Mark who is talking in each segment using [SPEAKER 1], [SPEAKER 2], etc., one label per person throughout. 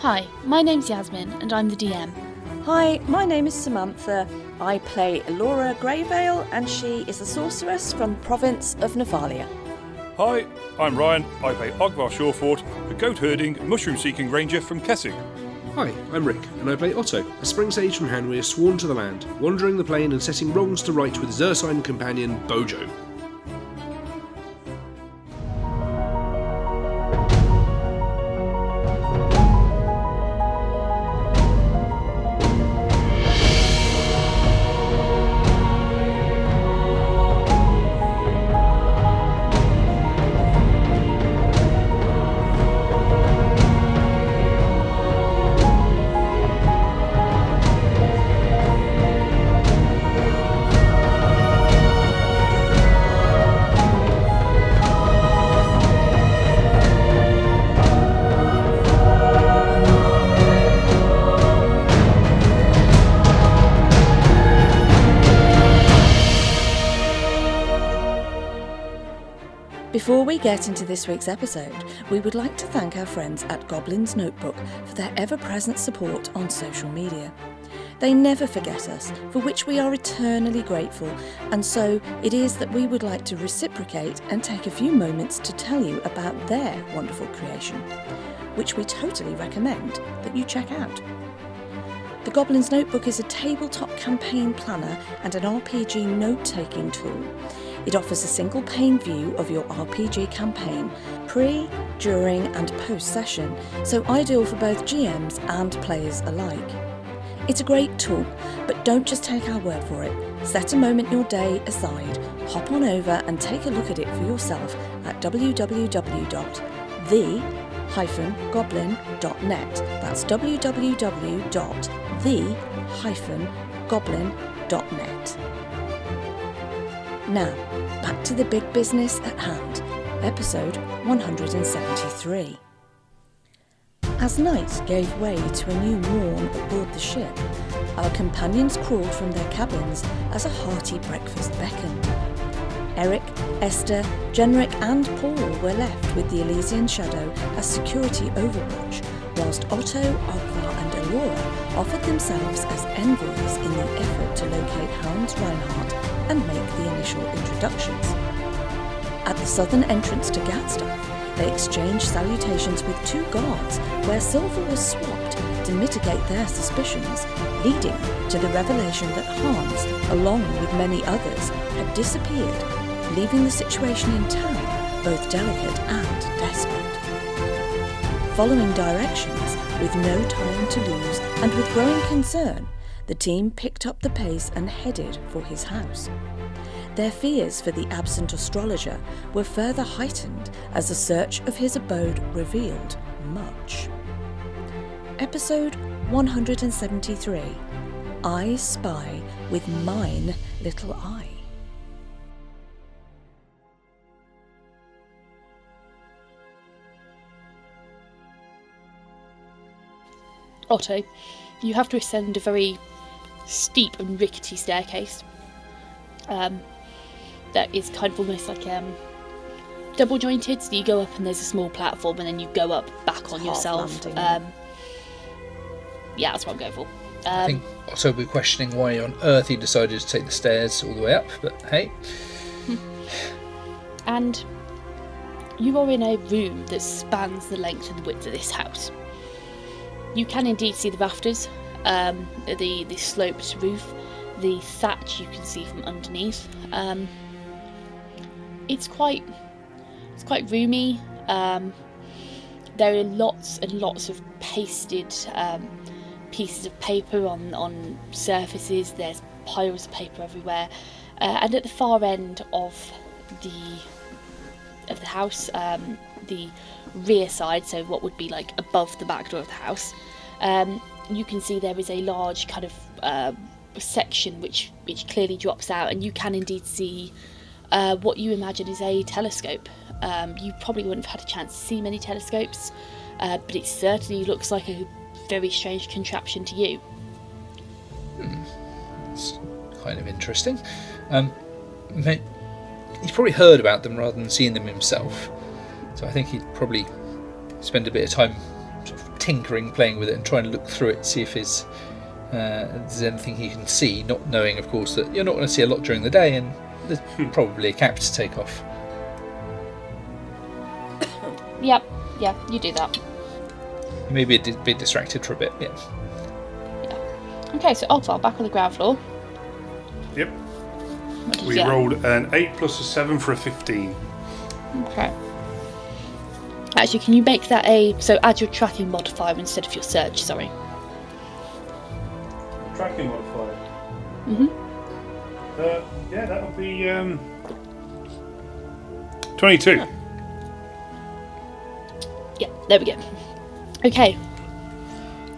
[SPEAKER 1] Hi, my name's Yasmin and I'm the DM.
[SPEAKER 2] Hi, my name is Samantha. I play Elora Greyvale and she is a sorceress from the province of Nephalia.
[SPEAKER 3] Hi, I'm Ryan. I play Ogvar Shawfort, the goat-herding, mushroom-seeking ranger from Kessig.
[SPEAKER 4] Hi, I'm Rick, and I play Otto, a spring sage from Hanweir sworn to the land, wandering the plain and setting wrongs to right with his ursine companion, Bojo.
[SPEAKER 2] Before we get into this week's episode, we would like to thank our friends at Goblin's Notebook for their ever-present support on social media. They never forget us, for which we are eternally grateful, and so it is that we would like to reciprocate and take a few moments to tell you about their wonderful creation, which we totally recommend that you check out. The Goblin's Notebook is a tabletop campaign planner and an RPG note-taking tool. It offers a single pane view of your RPG campaign, pre, during and post-session, so ideal for both GMs and players alike. It's a great tool, but don't just take our word for it. Set a moment in your day aside, hop on over and take a look at it for yourself at www.the-goblin.net. That's www.the-goblin.net. Now, back to the big business at hand, episode 173. As night gave way to a new morn aboard the ship, our companions crawled from their cabins as a hearty breakfast beckoned. Eric, Esther, Jenric and Paul were left with the Elysian Shadow as security overwatch, whilst Otto, Ogvar and Elora offered themselves as envoys in the effort to locate Hans Reinhart and make the initial introductions. At the southern entrance to Gatstaff, they exchanged salutations with two guards where silver was swapped to mitigate their suspicions, leading to the revelation that Hans, along with many others, had disappeared, leaving the situation in town both delicate and desperate. Following directions, with no time to lose and with growing concern, the team picked up the pace and headed for his house. Their fears for the absent astrologer were further heightened as the search of his abode revealed much. Episode 173. I Spy with Mine Little Eye.
[SPEAKER 1] Otto, you have to ascend a very steep and rickety staircase. That is kind of almost like double jointed, so you go up and there's a small platform and then you go up back on yourself.
[SPEAKER 2] Landing.
[SPEAKER 1] Yeah, that's what I'm going for.
[SPEAKER 5] I think Otto will be questioning why on earth he decided to take the stairs all the way up, but hey.
[SPEAKER 1] And you are in a room that spans the length and the width of this house. You can indeed see the rafters, the sloped roof, the thatch you can see from underneath. It's quite roomy. There are lots and lots of pasted pieces of paper on surfaces. There's piles of paper everywhere, and at the far end of the house, the rear side, so what would be like above the back door of the house, you can see there is a large kind of section which clearly drops out, and you can indeed see what you imagine is a telescope. You probably wouldn't have had a chance to see many telescopes, but it certainly looks like a very strange contraption to you.
[SPEAKER 5] It's kind of interesting. He's probably heard about them rather than seeing them himself, so I think he'd probably spend a bit of time sort of tinkering, playing with it and trying to look through it, see if there's anything he can see, not knowing, of course, that you're not going to see a lot during the day and there's probably a cap to take off.
[SPEAKER 1] Yep, yeah, you do that.
[SPEAKER 5] Maybe a bit distracted for a bit, yeah.
[SPEAKER 1] Okay, so Ogvar, back on the ground floor.
[SPEAKER 3] Yep.
[SPEAKER 1] What did you
[SPEAKER 3] We
[SPEAKER 1] get?
[SPEAKER 3] rolled an 8 plus a 7 for a 15.
[SPEAKER 1] Okay. Actually, can you make that so add your tracking modifier instead of your search, sorry.
[SPEAKER 3] Tracking modifier. Yeah, that'll be 22.
[SPEAKER 1] Yeah, there we go. Okay.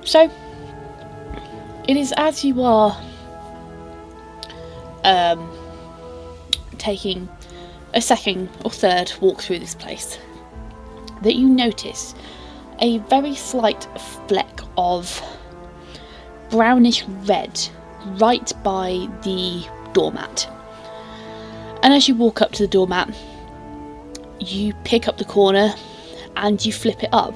[SPEAKER 1] So, it is as you are taking a second or third walk through this place that you notice a very slight fleck of brownish red right by the doormat. And as you walk up to the doormat, you pick up the corner and you flip it up.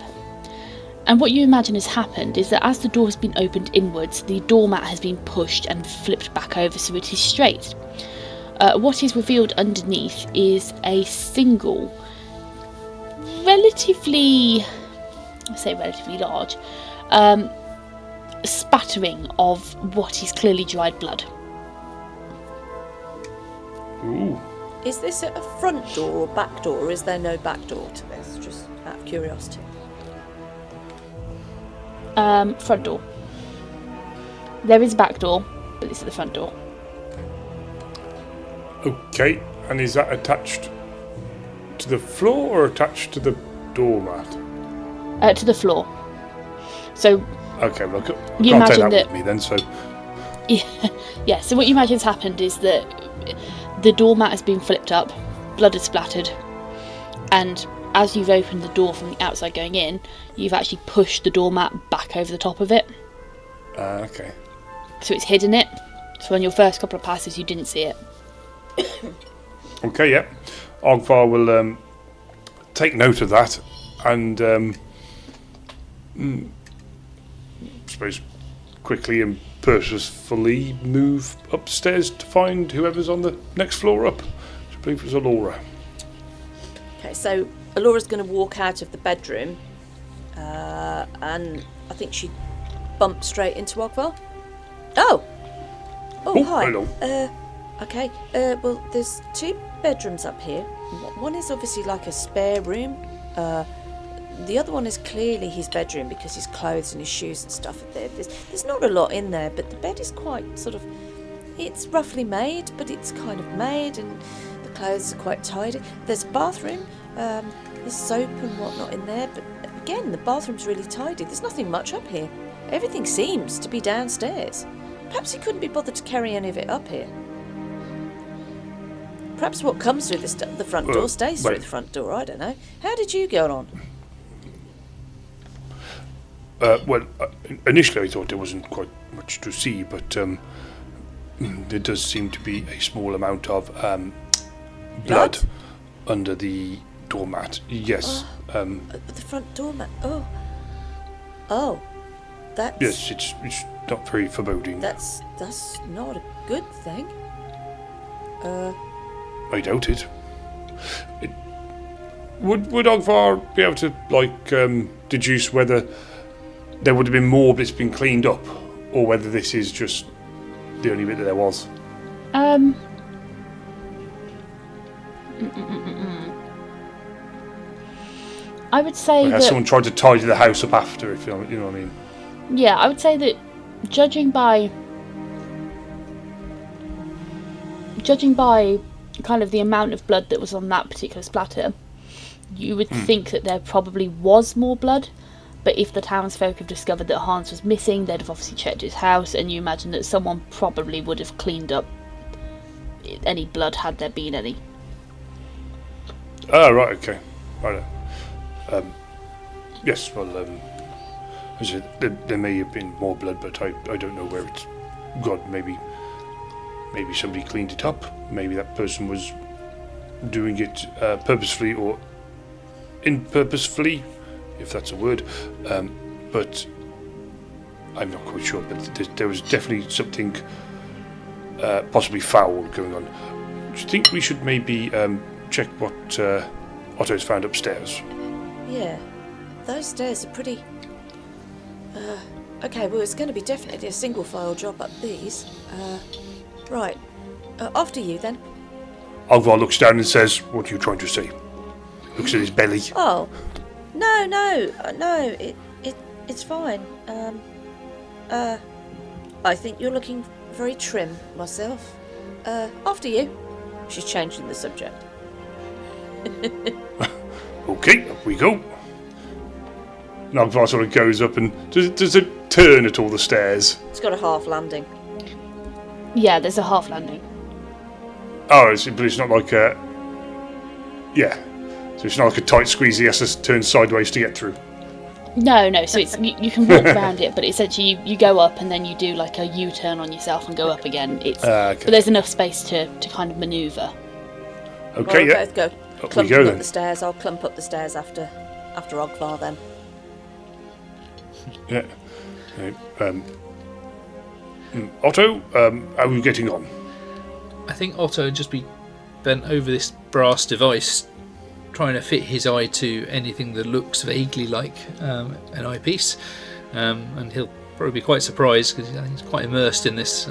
[SPEAKER 1] And what you imagine has happened is that as the door has been opened inwards, the doormat has been pushed and flipped back over so it is straight. What is revealed underneath is a single, relatively large, spattering of what is clearly dried blood.
[SPEAKER 3] Ooh.
[SPEAKER 2] Is this a front door or back door, or is there no back door to this? Just out of curiosity.
[SPEAKER 1] Front door. There is a back door, but this is the front door.
[SPEAKER 3] Okay, and is that attached to the floor or attached to the doormat?
[SPEAKER 1] To the floor. So
[SPEAKER 3] Okay, well, I
[SPEAKER 1] You
[SPEAKER 3] can't take
[SPEAKER 1] imagine
[SPEAKER 3] that
[SPEAKER 1] that-
[SPEAKER 3] with me then, so...
[SPEAKER 1] yeah, so what you imagine has happened is that the doormat has been flipped up, blood has splattered, and as you've opened the door from the outside going in, you've actually pushed the doormat back over the top of it.
[SPEAKER 3] Okay.
[SPEAKER 1] So it's hidden it. So on your first couple of passes you didn't see it.
[SPEAKER 3] Okay, yeah. Ogvar will take note of that and I suppose quickly and purposefully move upstairs to find whoever's on the next floor up. I believe it was Elora.
[SPEAKER 2] Okay, so Elora's going to walk out of the bedroom, and I think she bumped straight into Ogvar. Oh, hi.
[SPEAKER 3] Hello.
[SPEAKER 2] Okay. Well, there's two bedrooms up here. One is obviously like a spare room. The other one is clearly his bedroom because his clothes and his shoes and stuff are there. There's not a lot in there, but the bed is quite sort of... It's roughly made, but it's kind of made, and the clothes are quite tidy. There's a bathroom. There's soap and whatnot in there, but again, the bathroom's really tidy. There's nothing much up here. Everything seems to be downstairs. Perhaps he couldn't be bothered to carry any of it up here. Perhaps what comes through the front door stays through
[SPEAKER 3] wait.
[SPEAKER 2] the front door. I don't know. How did you get on?
[SPEAKER 3] Initially I thought there wasn't quite much to see, but there does seem to be a small amount of blood under the doormat. Yes.
[SPEAKER 2] The front doormat. Oh. That's...
[SPEAKER 3] Yes, it's not very foreboding.
[SPEAKER 2] That's not a good thing.
[SPEAKER 3] I doubt it. Would Ogvar be able to deduce whether there would have been more that's been cleaned up, or whether this is just the only bit that there was?
[SPEAKER 1] I would say
[SPEAKER 3] Has
[SPEAKER 1] that
[SPEAKER 3] someone tried to tidy the house up after, if you know what I mean?
[SPEAKER 1] yeah, I would say that judging by kind of the amount of blood that was on that particular splatter, you would think that there probably was more blood, but if the townsfolk have discovered that Hans was missing, they'd have obviously checked his house, and you imagine that someone probably would have cleaned up any blood had there been any.
[SPEAKER 3] Oh, right, okay. Right. Yes, well, as I said, there may have been more blood, but I don't know where it's gone. Maybe somebody cleaned it up. Maybe that person was doing it purposefully or impurposefully, if that's a word. but I'm not quite sure. But there was definitely something possibly foul going on. Do you think we should maybe check what Otto's found upstairs?
[SPEAKER 2] Yeah, those stairs are pretty... okay, well, it's going to be definitely a single file job up these. Right, after you then.
[SPEAKER 3] Ogvar looks down and says, "What are you trying to say?" Looks at his belly.
[SPEAKER 2] Oh, no, it's fine. I think you're looking very trim myself. After you. She's changing the subject.
[SPEAKER 3] Okay, up we go. And Ogvar sort of goes up and does it turn at all the stairs?
[SPEAKER 2] It's got a half landing.
[SPEAKER 1] Yeah, there's a half landing.
[SPEAKER 3] Oh, but it's not like a... Yeah. So it's not like a tight squeeze he has to turn sideways to get through.
[SPEAKER 1] No, so it's you can walk around it, but essentially you go up and then you do like a U-turn on yourself and go up again.
[SPEAKER 3] Okay.
[SPEAKER 1] But there's enough space to kind of manoeuvre.
[SPEAKER 3] Okay,
[SPEAKER 2] Well,
[SPEAKER 3] yeah.
[SPEAKER 2] both go
[SPEAKER 3] Up we
[SPEAKER 2] clumping
[SPEAKER 3] go
[SPEAKER 2] up
[SPEAKER 3] then.
[SPEAKER 2] the stairs. I'll clump up the stairs after Ogvar then.
[SPEAKER 3] Yeah. Right, Otto, how are you getting on?
[SPEAKER 5] I think Otto would just be bent over this brass device, trying to fit his eye to anything that looks vaguely like an eyepiece, and he'll probably be quite surprised because I think he's quite immersed in this.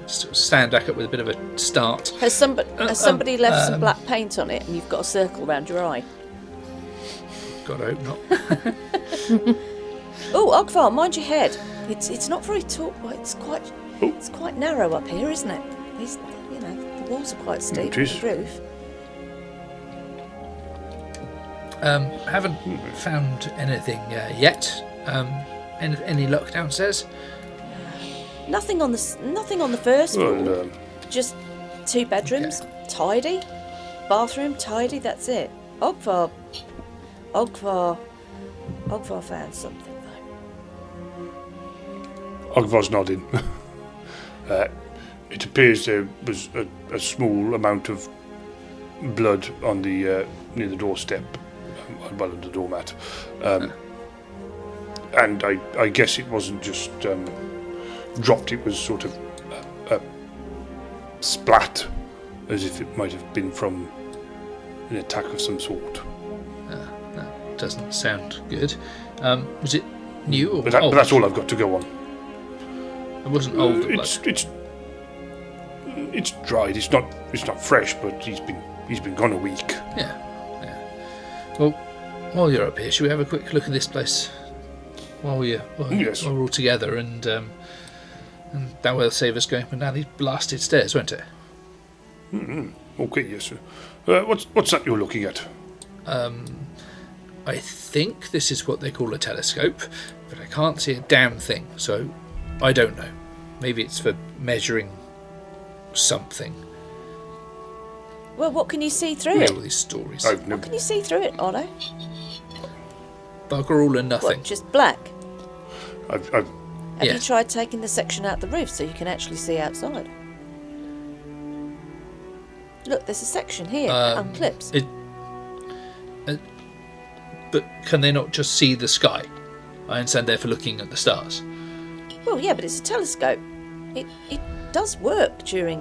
[SPEAKER 5] Sort of stand back up with a bit of a start.
[SPEAKER 2] Has somebody left some black paint on it and you've got a circle around your eye?
[SPEAKER 5] God, I hope not.
[SPEAKER 2] Oh, Ogvar, mind your head. It's not very tall. Well, it's quite narrow up here, isn't it? The walls are quite steep.
[SPEAKER 3] It is.
[SPEAKER 2] The roof.
[SPEAKER 5] Haven't found anything yet. Any luck downstairs?
[SPEAKER 2] Nothing on the first floor.
[SPEAKER 3] Well,
[SPEAKER 2] Just 2 bedrooms, tidy. Bathroom, tidy. That's it. Ogvar found something though.
[SPEAKER 3] Ogvar's nodding. It appears there was a small amount of blood on the near the doorstep, well, on the doormat, and I guess it wasn't just dropped. It was sort of splat, as if it might have been from an attack of some sort.
[SPEAKER 5] That doesn't sound good. Was it new or
[SPEAKER 3] But
[SPEAKER 5] old?
[SPEAKER 3] that's all I've got to go on.
[SPEAKER 5] It wasn't old. blood.
[SPEAKER 3] It's dried. It's not fresh, but he's been gone a week.
[SPEAKER 5] Yeah. Well, while you're up here, should we have a quick look at this place
[SPEAKER 3] Yes.
[SPEAKER 5] while we're all together, and that will save us going up and down these blasted stairs, won't it?
[SPEAKER 3] Okay, yes, sir. What's that you're looking at?
[SPEAKER 5] I think this is what they call a telescope, but I can't see a damn thing, so I don't know. Maybe it's for measuring something.
[SPEAKER 2] Well, what can you see through
[SPEAKER 5] All
[SPEAKER 2] it?
[SPEAKER 5] these stories.
[SPEAKER 2] What can you see through it, Otto?
[SPEAKER 5] Bugger all and nothing.
[SPEAKER 2] What, just black?
[SPEAKER 3] I've
[SPEAKER 2] Have
[SPEAKER 5] Yeah.
[SPEAKER 2] you tried taking the section out the roof so you can actually see outside? Look, there's a section here, unclips.
[SPEAKER 5] But can they not just see the sky? I understand they're for looking at the stars.
[SPEAKER 2] Well, yeah, but it's a telescope. It does work during...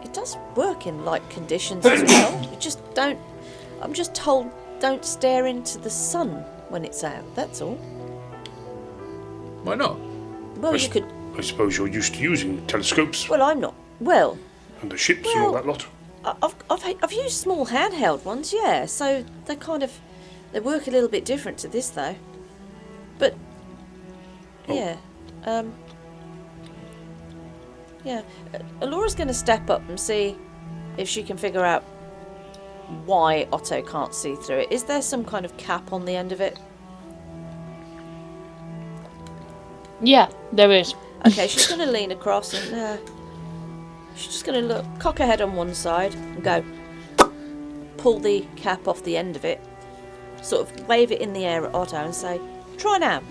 [SPEAKER 2] It does work in light conditions as well. You just don't... I'm just told don't stare into the sun when it's out, that's all.
[SPEAKER 5] Why not?
[SPEAKER 2] Well, you could...
[SPEAKER 3] I suppose you're used to using telescopes
[SPEAKER 2] Well, I'm not. Well,
[SPEAKER 3] and the ships and all that lot.
[SPEAKER 2] I've used small handheld ones, yeah, so they work a little bit different to this, though. But, yeah, Elora's going to step up and see if she can figure out why Otto can't see through it. Is there some kind of cap on the end of it?
[SPEAKER 1] Yeah, there is.
[SPEAKER 2] Okay, she's going to lean across and she's just going to cock her head on one side and go, pull the cap off the end of it, sort of wave it in the air at Otto and say, try now.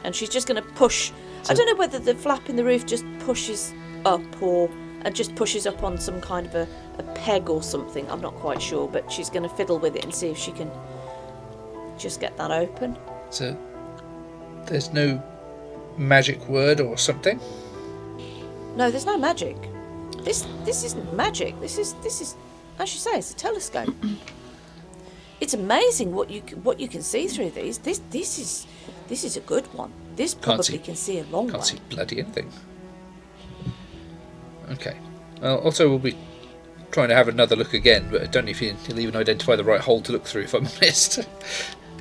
[SPEAKER 2] And she's just going to push. I don't know whether the flap in the roof just pushes up or just pushes up on some kind of a peg or something. I'm not quite sure, but she's going to fiddle with it and see if she can just get that open.
[SPEAKER 5] So there's no magic word or something?
[SPEAKER 2] No, there's no magic. This isn't magic. This is as you say, it's a telescope. It's amazing what you can see through these. This is a good one. This probably can see a long way.
[SPEAKER 5] Can't see bloody anything. Okay. Well, also we'll be trying to have another look again, but I don't know if he'll even identify the right hole to look through, if I'm honest.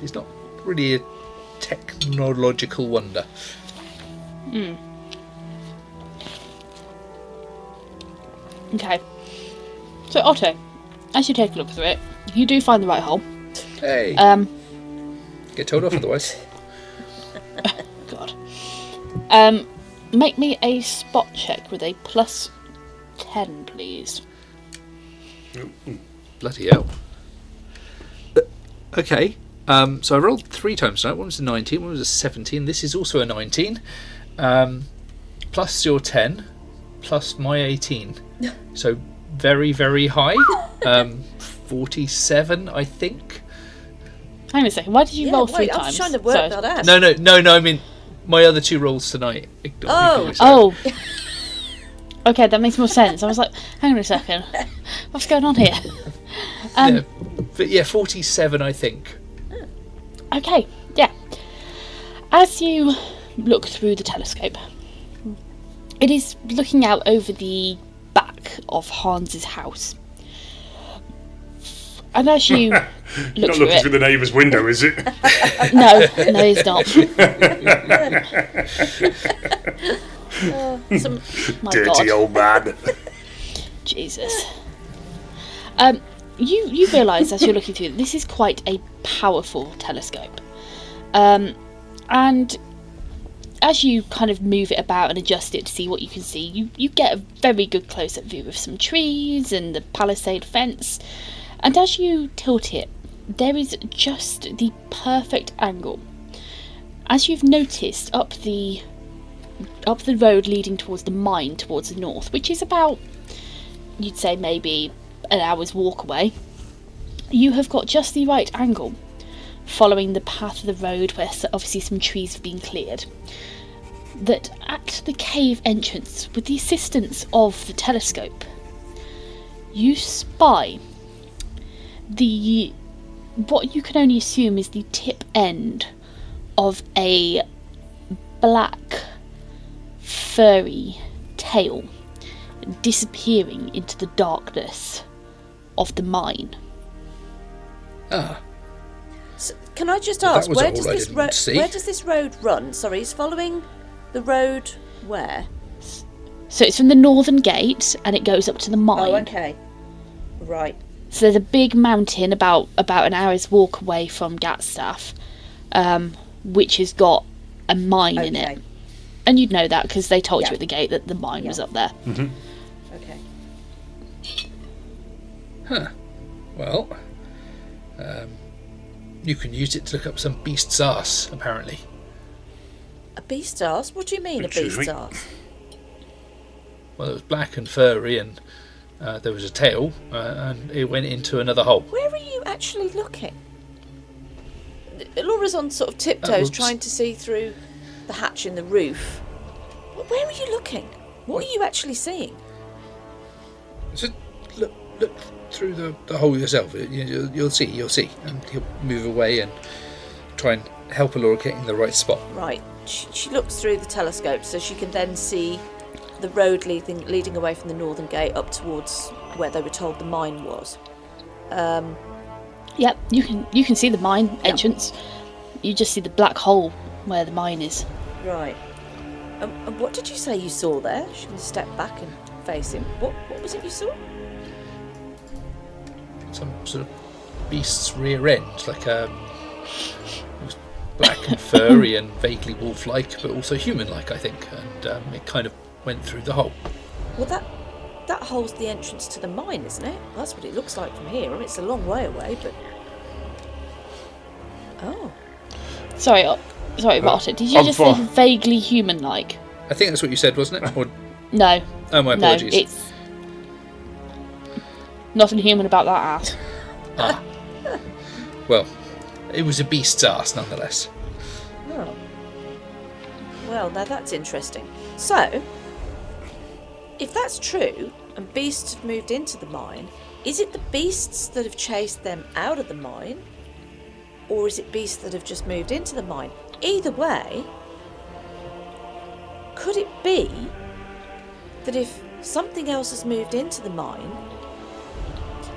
[SPEAKER 5] He's not really a technological wonder.
[SPEAKER 1] Okay. So Otto, as you take a look through it, you do find the right hole.
[SPEAKER 5] Hey! Get told off otherwise.
[SPEAKER 1] God. Make me a spot check with a +10, please.
[SPEAKER 5] Bloody hell. Okay. So I rolled 3 times tonight. One was a 19, one was a 17. This is also a 19. Plus your 10, plus my 18. So very, very high. 47, I think.
[SPEAKER 1] Hang on a second. Why did you roll 3 times?
[SPEAKER 2] I was trying to work that out.
[SPEAKER 5] No. I mean, my other 2 rolls tonight.
[SPEAKER 1] Oh. Okay, that makes more sense. I was like, hang on a second. What's going on here?
[SPEAKER 5] But yeah, 47, I think.
[SPEAKER 1] Okay, yeah. As you look through the telescope, it is looking out over the back of Hans's house. And as you look
[SPEAKER 3] Not
[SPEAKER 1] through
[SPEAKER 3] looking through the neighbour's window, is it?
[SPEAKER 1] No, it's not. My
[SPEAKER 3] Dirty
[SPEAKER 1] God.
[SPEAKER 3] old man.
[SPEAKER 1] Jesus. You realise as you're looking through it, this is quite a powerful telescope. And as you kind of move it about and adjust it to see what you can see, you get a very good close-up view of some trees and the palisade fence. And as you tilt it, there is just the perfect angle. As you've noticed, up the road leading towards the mine towards the north, which is about, you'd say maybe an hour's walk away, you have got just the right angle, following the path of the road where obviously some trees have been cleared, that at the cave entrance, with the assistance of the telescope, you spy what you can only assume is the tip end of a black furry tail disappearing into the darkness of the mine.
[SPEAKER 2] So, can I just ask,
[SPEAKER 5] was
[SPEAKER 2] where
[SPEAKER 5] all
[SPEAKER 2] does
[SPEAKER 5] I
[SPEAKER 2] this
[SPEAKER 5] didn't see.
[SPEAKER 2] where does this road run? Sorry, it's following the road where?
[SPEAKER 1] So it's from the northern gate and it goes up to the mine.
[SPEAKER 2] Oh, okay. Right.
[SPEAKER 1] So there's a big mountain about an hour's walk away from Gatstaff, which has got a mine in it. And you'd know that because they told you at the gate that the mine was up there.
[SPEAKER 3] Mm-hmm.
[SPEAKER 2] Okay.
[SPEAKER 5] Huh. Well, you can use it to look up some beast's arse, apparently.
[SPEAKER 2] A beast's arse? What do you mean, a
[SPEAKER 3] Excuse
[SPEAKER 2] beast's
[SPEAKER 3] me?
[SPEAKER 2] arse?
[SPEAKER 5] Well, it was black and furry, and there was a tail, and it went into another hole.
[SPEAKER 2] Where are you actually looking? Laura's on sort of tiptoes,
[SPEAKER 5] Oops.
[SPEAKER 2] trying to see through the hatch in the roof. Where are you looking? What are you actually seeing?
[SPEAKER 5] So look through the hole yourself. You'll see, and he'll move away and try and help Elora get in the right spot.
[SPEAKER 2] Right. She looks through the telescope so she can then see the road leading away from the northern gate up towards where they were told the mine was.
[SPEAKER 1] Yep, you can see the mine entrance. You just see the black hole where the mine is.
[SPEAKER 2] Right. And what did you say you saw there? She can step back and face him. What was it you saw?
[SPEAKER 5] Some sort of beast's rear end, like it was black and furry and vaguely wolf-like, but also human-like, I think. And it kind of went through the hole.
[SPEAKER 2] Well, that hole's the entrance to the mine, isn't it? That's what it looks like from here. I mean, it's a long way away, but... Oh.
[SPEAKER 1] Sorry, Marta, did you just say
[SPEAKER 3] Ogvar.
[SPEAKER 1] vaguely human-like?
[SPEAKER 5] I think that's what you said, wasn't it? Or,
[SPEAKER 1] No.
[SPEAKER 5] oh, my apologies.
[SPEAKER 1] No, it's nothing human about that ass.
[SPEAKER 5] Well, it was a beast's ass nonetheless.
[SPEAKER 2] Oh. Well, now that's interesting. So, if that's true, and beasts have moved into the mine, is it the beasts that have chased them out of the mine? Or is it beasts that have just moved into the mine? Either way, could it be that if something else has moved into the mine,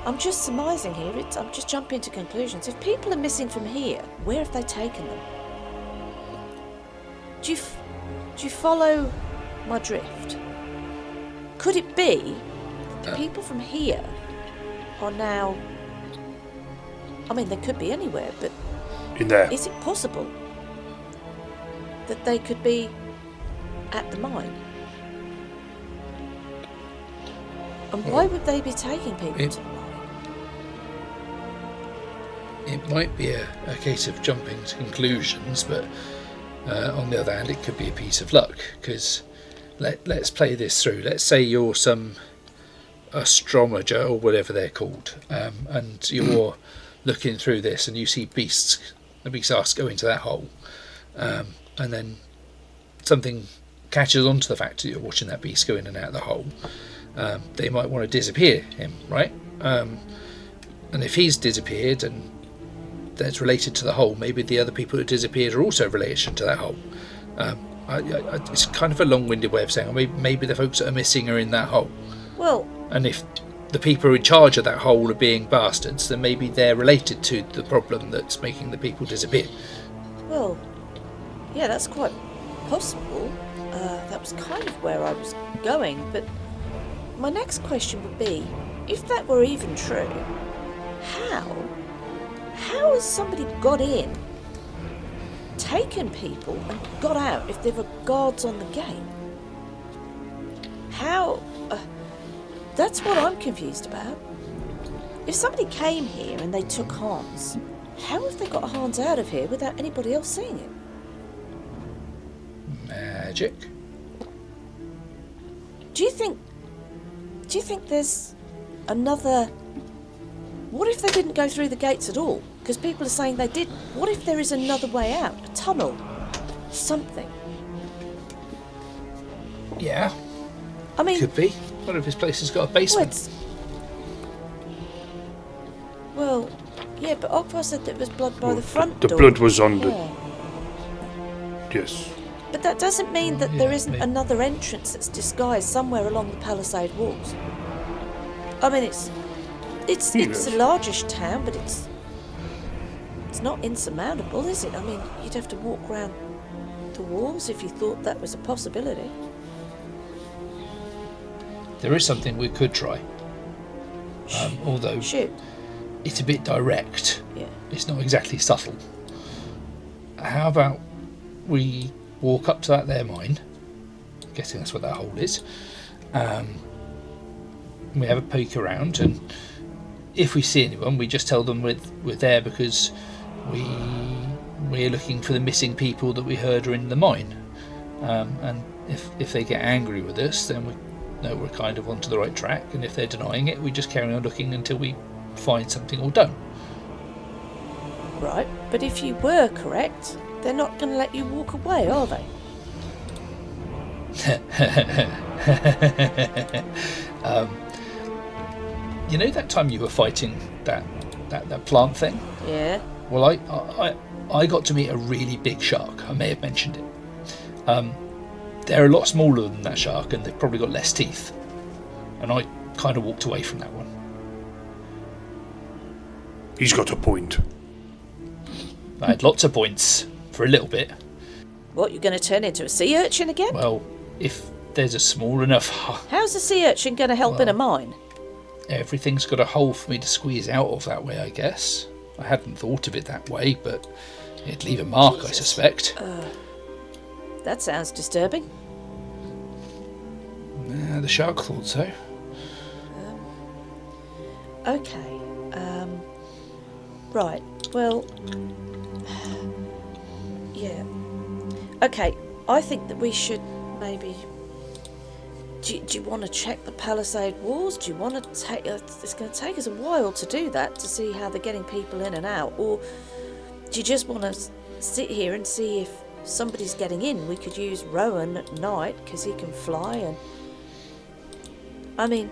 [SPEAKER 2] I'm just surmising here, I'm just jumping to conclusions. If people are missing from here, where have they taken them? Do you follow my drift? Could it be that the people from here are now... I mean, they could be anywhere, but...
[SPEAKER 3] In there.
[SPEAKER 2] Is it possible that they could be at the mine? And why would they be taking people to the mine?
[SPEAKER 5] It might be a case of jumping to conclusions, but on the other hand, it could be a piece of luck, because let's play this through. Let's say you're some astronomer or whatever they're called, and you're looking through this and you see the beast's ass go into that hole, and then something catches on to the fact that you're watching that beast go in and out of the hole. They might want to disappear him, right? And if he's disappeared and that's related to the hole, maybe the other people who disappeared are also related to that hole. It's kind of a long-winded way of saying maybe the folks that are missing are in that hole.
[SPEAKER 2] Well...
[SPEAKER 5] And if the people in charge of that hole are being bastards, then maybe they're related to the problem that's making the people disappear.
[SPEAKER 2] Well, yeah, that's quite possible. That was kind of where I was going, but my next question would be, if that were even true, how has somebody got in, taken people, and got out if there were guards on the gate? How... that's what I'm confused about. If somebody came here and they took Hans, how have they got Hans out of here without anybody else seeing him?
[SPEAKER 5] Magic.
[SPEAKER 2] Do you think there's another... What if they didn't go through the gates at all? Because people are saying they didn't. What if there is another way out? A tunnel? Something?
[SPEAKER 5] Yeah.
[SPEAKER 2] I mean...
[SPEAKER 5] Could be. What if this place has got a basement?
[SPEAKER 2] Well, yeah, but Ogvar said there was blood by the front
[SPEAKER 3] the
[SPEAKER 2] door.
[SPEAKER 3] blood was on the...
[SPEAKER 2] Yeah.
[SPEAKER 3] Yes.
[SPEAKER 2] But that doesn't mean that there isn't another entrance that's disguised somewhere along the palisade walls. I mean, it's a largish town, but it's not insurmountable, is it? I mean, you'd have to walk around the walls if you thought that was a possibility.
[SPEAKER 5] There is something we could try. Although
[SPEAKER 2] Shoot.
[SPEAKER 5] It's a bit direct.
[SPEAKER 2] Yeah.
[SPEAKER 5] It's not exactly subtle. How about we walk up to that there mine? I'm guessing that's what that hole is. We have a poke around, and if we see anyone, we just tell them we're there because we're looking for the missing people that we heard are in the mine. And if they get angry with us, then we know we're kind of onto the right track, and if they're denying it, we just carry on looking until we find something or don't.
[SPEAKER 2] Right, but if you were correct, they're not going to let you walk away, are they?
[SPEAKER 5] You know that time you were fighting that plant thing?
[SPEAKER 2] Yeah.
[SPEAKER 5] Well, I got to meet a really big shark. I may have mentioned it. They're a lot smaller than that shark, and they've probably got less teeth. And I kind of walked away from that one.
[SPEAKER 3] He's got a point.
[SPEAKER 5] I had lots of points for a little bit.
[SPEAKER 2] What, you're going to turn into a sea urchin again?
[SPEAKER 5] Well, if there's a small enough...
[SPEAKER 2] How's a sea urchin going to help in a mine?
[SPEAKER 5] Everything's got a hole for me to squeeze out of that way, I guess. I hadn't thought of it that way, but it'd leave a mark, Jesus. I suspect.
[SPEAKER 2] That sounds disturbing.
[SPEAKER 5] The shark thought so.
[SPEAKER 2] Okay. Right. Well... yeah. Okay, I think that we should maybe... Do you want to check the palisade walls? Do you want to take... it's going to take us a while to do that, to see how they're getting people in and out. Or Do you just want to sit here and see if somebody's getting in? We could use Rowan at night because he can fly, and I mean,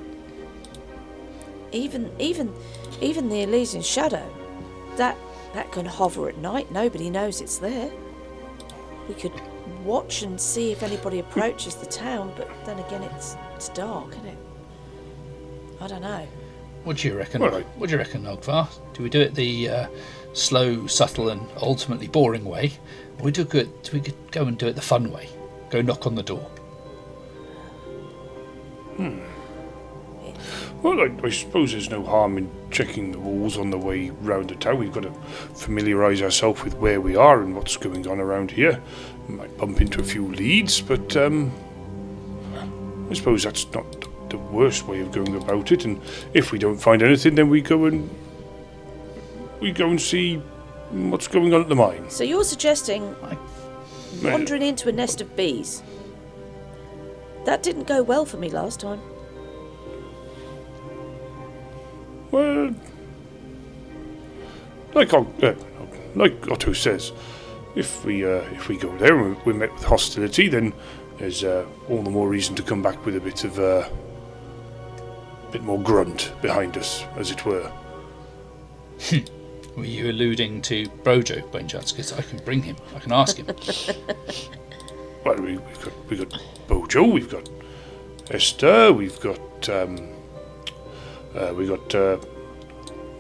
[SPEAKER 2] even the Elysian Shadow, that can hover at night. Nobody knows it's there. We could watch and see if anybody approaches the town, but then again, it's dark, isn't it? I don't know.
[SPEAKER 5] What do you reckon?
[SPEAKER 3] Well,
[SPEAKER 5] What do you reckon, Ogvar? Do we do it the slow, subtle, and ultimately boring way, or do we could go and do it the fun way? Go knock on the door.
[SPEAKER 3] Well, I suppose there's no harm in checking the walls on the way round the town. We've got to familiarise ourselves with where we are and what's going on around here. We might bump into a few leads, but I suppose that's not the worst way of going about it. And if we don't find anything, then we go and see what's going on at the mine.
[SPEAKER 2] So you're suggesting wandering into a nest of bees? That didn't go well for me last time.
[SPEAKER 3] Well, like Otto says, if we go there and we're met with hostility, then there's all the more reason to come back with a bit more grunt behind us, as it were.
[SPEAKER 5] Were you alluding to Brojo by any chance? Because I can bring him. I can ask him.
[SPEAKER 3] Well, we've got Bojo, we've got Esther, we've got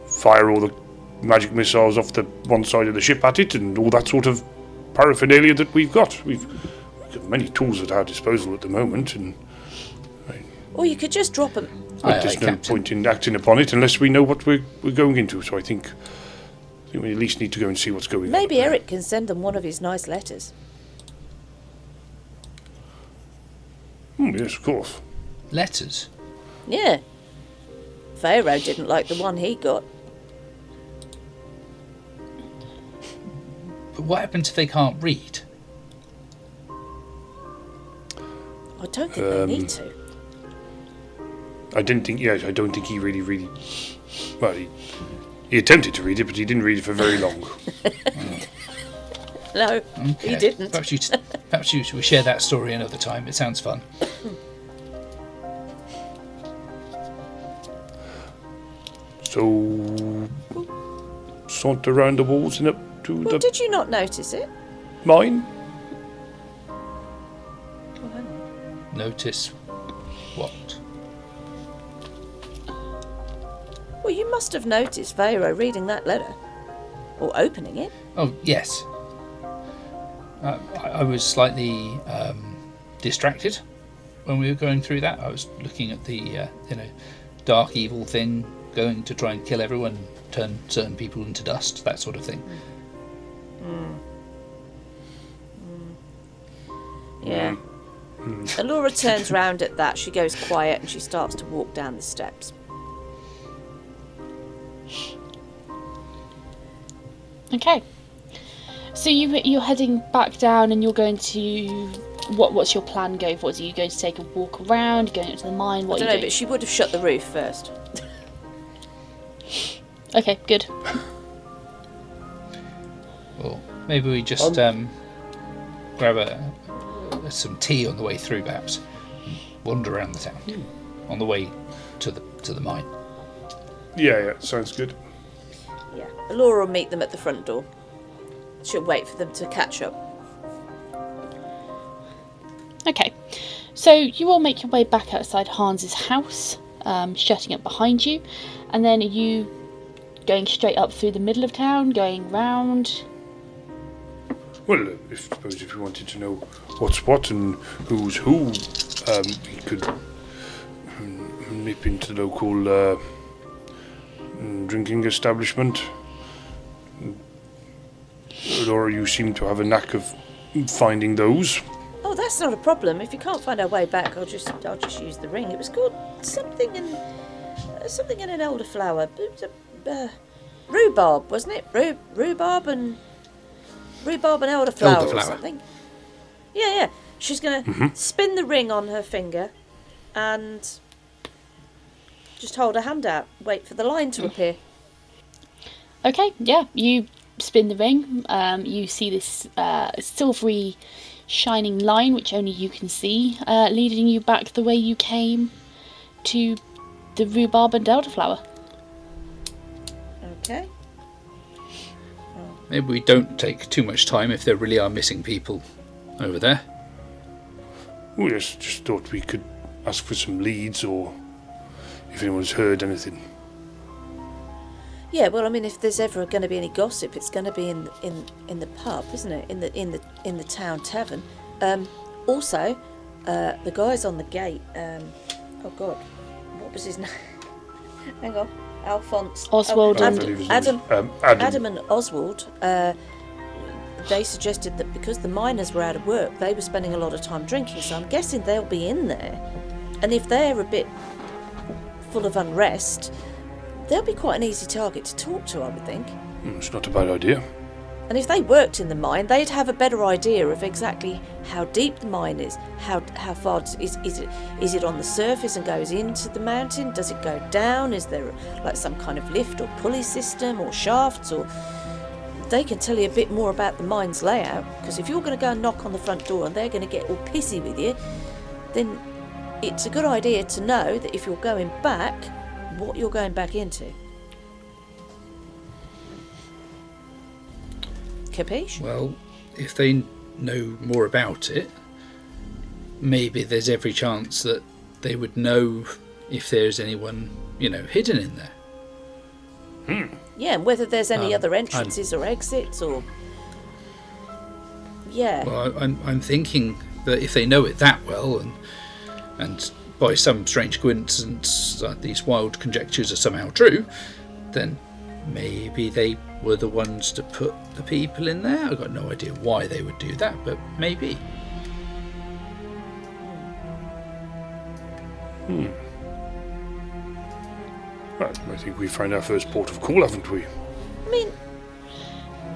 [SPEAKER 3] fire all the magic missiles off the one side of the ship at it, and all that sort of paraphernalia that we've got. We've got many tools at our disposal at the moment, and
[SPEAKER 2] Or you could just drop them.
[SPEAKER 3] there's no point in acting upon it unless we know what we're going into. So I think we at least need to go and see what's going on.
[SPEAKER 2] Maybe Eric can send them one of his nice letters.
[SPEAKER 3] Yes, of course.
[SPEAKER 5] Letters?
[SPEAKER 2] Yeah. Pharaoh didn't like the one he got.
[SPEAKER 5] But what happens if they can't read?
[SPEAKER 2] I don't think they need to.
[SPEAKER 3] I don't think he really. Well, he attempted to read it, but he didn't read it for very long.
[SPEAKER 2] No,
[SPEAKER 5] Okay.
[SPEAKER 2] he didn't.
[SPEAKER 5] Perhaps you should share that story another time. It sounds fun.
[SPEAKER 3] So, saunter around the walls and up to
[SPEAKER 2] Well,
[SPEAKER 3] the
[SPEAKER 2] did you not notice it?
[SPEAKER 3] mine.
[SPEAKER 2] Oh, hang on.
[SPEAKER 5] Notice what?
[SPEAKER 2] Well, you must have noticed Pharaoh reading that letter. Or opening it.
[SPEAKER 5] Oh, yes. I was slightly distracted when we were going through that. I was looking at the dark evil thing going to try and kill everyone, turn certain people into dust, that sort of thing.
[SPEAKER 2] Yeah. Elora turns round at that. She goes quiet and she starts to walk down the steps.
[SPEAKER 1] Okay. So you're heading back down, and you're going to what's your plan going forward? Are you going to take a walk around, going up to the mine? What
[SPEAKER 2] I don't
[SPEAKER 1] are you
[SPEAKER 2] know,
[SPEAKER 1] doing?
[SPEAKER 2] but she would have shut the roof first.
[SPEAKER 1] Okay, good.
[SPEAKER 5] Or maybe we just grab some tea on the way through, perhaps, and wander around the town on the way to the mine.
[SPEAKER 3] Yeah, sounds good.
[SPEAKER 2] Yeah. Elora will meet them at the front door. She'll wait for them to catch up.
[SPEAKER 1] Okay. So you all make your way back outside Hans's house, shutting it behind you, and then are you going straight up through the middle of town, going round?
[SPEAKER 3] Well, if we wanted to know what's what and who's who, we could nip into the local drinking establishment. Laura, you seem to have a knack of finding those.
[SPEAKER 2] Oh, that's not a problem. If you can't find our way back, I'll just use the ring. It was called something in an elderflower. Rhubarb, wasn't it? Rhubarb and elderflower or something. Yeah. She's gonna spin the ring on her finger and just hold her hand out, wait for the line to appear.
[SPEAKER 1] Okay, yeah, you spin the ring, you see this silvery shining line, which only you can see, leading you back the way you came to the rhubarb and elderflower.
[SPEAKER 2] Okay.
[SPEAKER 5] Maybe we don't take too much time if there really are missing people over there.
[SPEAKER 3] Oh yes, just thought we could ask for some leads or if anyone's heard anything.
[SPEAKER 2] Yeah, well, I mean, if there's ever going to be any gossip, it's going to be in the pub, isn't it? In the town tavern. Also, the guys on the gate. Oh God, what was his name? Hang on, Alphonse.
[SPEAKER 1] Oswald
[SPEAKER 3] I
[SPEAKER 1] and
[SPEAKER 3] believe his
[SPEAKER 2] Adam.
[SPEAKER 3] name's,
[SPEAKER 2] Adam and Oswald. They suggested that because the miners were out of work, they were spending a lot of time drinking. So I'm guessing they'll be in there, and if they're a bit full of unrest, they'll be quite an easy target to talk to, I would think.
[SPEAKER 3] It's not a bad idea.
[SPEAKER 2] And if they worked in the mine, they'd have a better idea of exactly how deep the mine is, how far is it on the surface and goes into the mountain? Does it go down? Is there like some kind of lift or pulley system or shafts? Or they can tell you a bit more about the mine's layout. Because if you're going to go and knock on the front door and they're going to get all pissy with you, then it's a good idea to know that if you're going back, what you're going back into. Capiche?
[SPEAKER 5] Well, if they know more about it, maybe there's every chance that they would know if there's anyone, hidden in there.
[SPEAKER 2] Yeah, and whether there's any other entrances or exits or... Yeah.
[SPEAKER 5] Well, I'm thinking that if they know it that well, and by some strange coincidence these wild conjectures are somehow true, then maybe they were the ones to put the people in there. I've got no idea why they would do that, but maybe.
[SPEAKER 3] Well, I think we found our first port of call, haven't we?
[SPEAKER 2] I mean,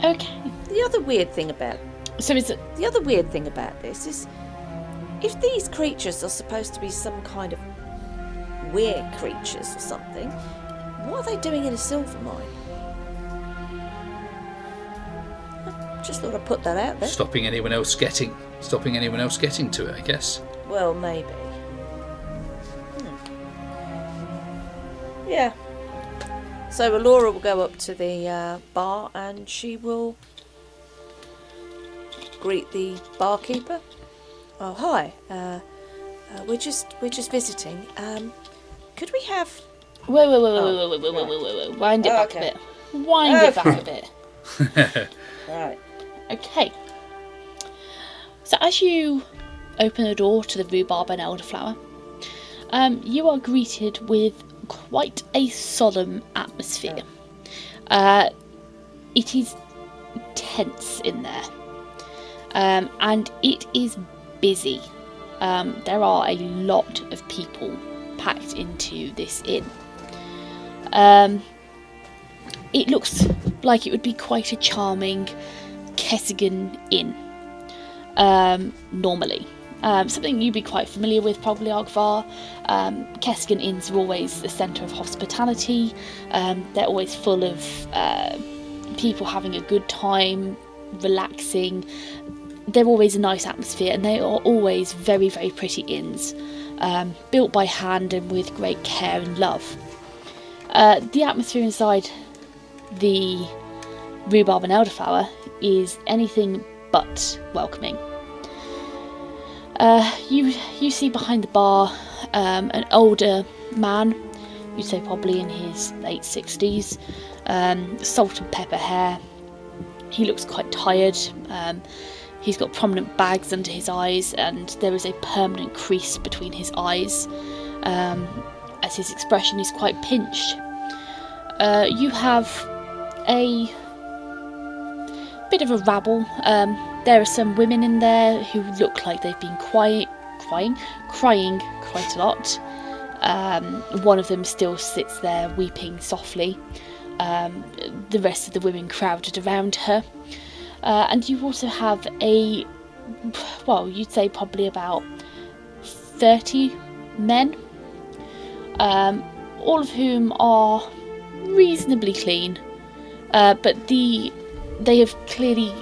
[SPEAKER 1] okay.
[SPEAKER 2] the other weird thing about
[SPEAKER 1] So is it?
[SPEAKER 2] the other weird thing about this is, if these creatures are supposed to be some kind of weird creatures or something, what are they doing in a silver mine? I just thought I'd put that out there.
[SPEAKER 5] Stopping anyone else getting to it, I guess.
[SPEAKER 2] Well, maybe. Yeah. So Elora will go up to the bar and she will greet the barkeeper. Oh, hi. We're just visiting. Could we have...
[SPEAKER 1] Wait. Wind it back a bit. Wind it back a bit.
[SPEAKER 2] Right.
[SPEAKER 1] Okay. So as you open the door to the rhubarb and elderflower, you are greeted with quite a solemn atmosphere. It is tense in there, and it is busy. There are a lot of people packed into this inn. It looks like it would be quite a charming Kessigan inn, normally. Something you'd be quite familiar with, probably, Ogvar. Kessigan inns are always the centre of hospitality. They're always full of people having a good time, relaxing. They're always a nice atmosphere, and they are always very, very pretty inns, built by hand and with great care and love. The atmosphere inside the rhubarb and elderflower is anything but welcoming. You see behind the bar an older man, you'd say probably in his late 60s, salt and pepper hair. He looks quite tired. He's got prominent bags under his eyes, and there is a permanent crease between his eyes, as his expression is quite pinched. You have a bit of a rabble. There are some women in there who look like they've been crying quite a lot. One of them still sits there weeping softly. The rest of the women crowded around her. And you also have you'd say probably about 30 men, all of whom are reasonably clean, but the they have clearly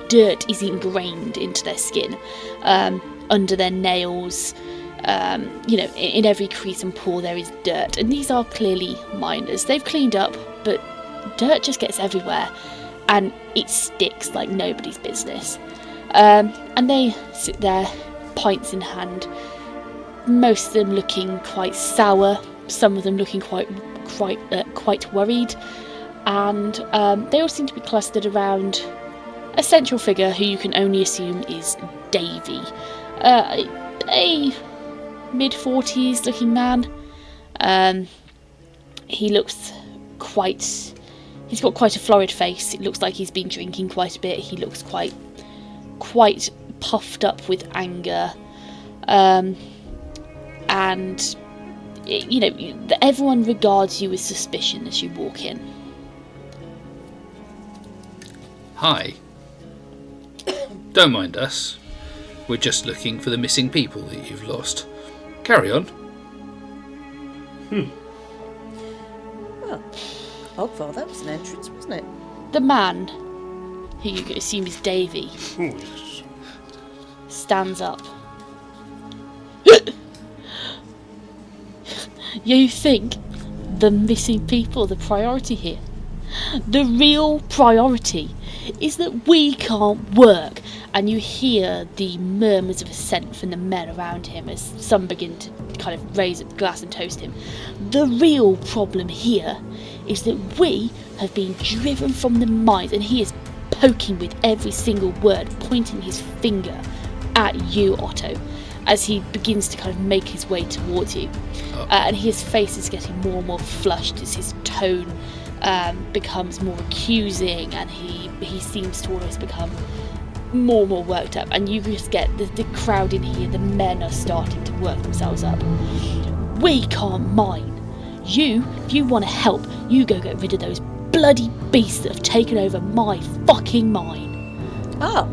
[SPEAKER 1] dirt is ingrained into their skin, under their nails. In every crease and pore there is dirt, and these are clearly miners. They've cleaned up, but dirt just gets everywhere, and it sticks like nobody's business. And they sit there, pints in hand. Most of them looking quite sour. Some of them looking quite worried, and they all seem to be clustered around a central figure who you can only assume is Davy, a mid-40s looking man. He's got quite a florid face. It looks like he's been drinking quite a bit. He looks quite puffed up with anger, and everyone regards you with suspicion as you walk in.
[SPEAKER 5] Hi. Don't mind us. We're just looking for the missing people that you've lost. Carry on.
[SPEAKER 2] Well, Ogvar, that was an entrance, wasn't it?
[SPEAKER 1] The man, who you assume is Davy, stands up. You think the missing people are the priority here? The real priority is that we can't work, and you hear the murmurs of assent from the men around him as some begin to kind of raise a glass and toast him. The real problem here is that we have been driven from the mines, and he is poking with every single word, pointing his finger at you, Otto, as he begins to kind of make his way towards you. And his face is getting more and more flushed as his tone becomes more accusing, and he seems to almost become more and more worked up, and you just get the crowd in here. The men are starting to work themselves up. We can't mine. If you want to help, you go get rid of those bloody beasts that have taken over my fucking mine.
[SPEAKER 2] Oh.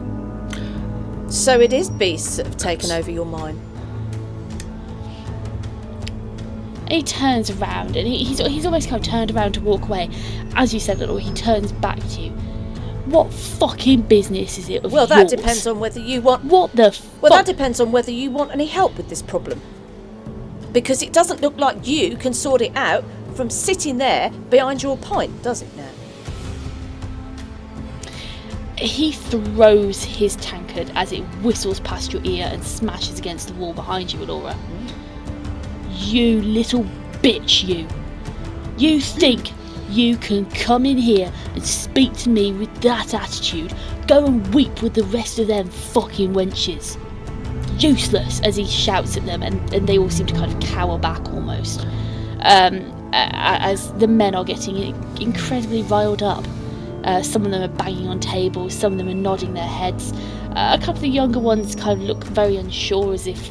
[SPEAKER 2] So it is beasts that have taken over your mine.
[SPEAKER 1] He turns around, and he's almost kind of turned around to walk away. As you said, he turns back to you. What fucking business is it of yours?
[SPEAKER 2] That depends on whether you want...
[SPEAKER 1] What the fuck?
[SPEAKER 2] Well, that depends on whether you want any help with this problem. Because it doesn't look like you can sort it out from sitting there behind your pint, does it now?
[SPEAKER 1] He throws his tankard as it whistles past your ear and smashes against the wall behind you, Elora. You little bitch, you. You think you can come in here and speak to me with that attitude? Go and weep with the rest of them fucking wenches. Useless, as he shouts at them, and they all seem to kind of cower back almost. As the men are getting incredibly riled up. Some of them are banging on tables, some of them are nodding their heads. A couple of the younger ones kind of look very unsure, as if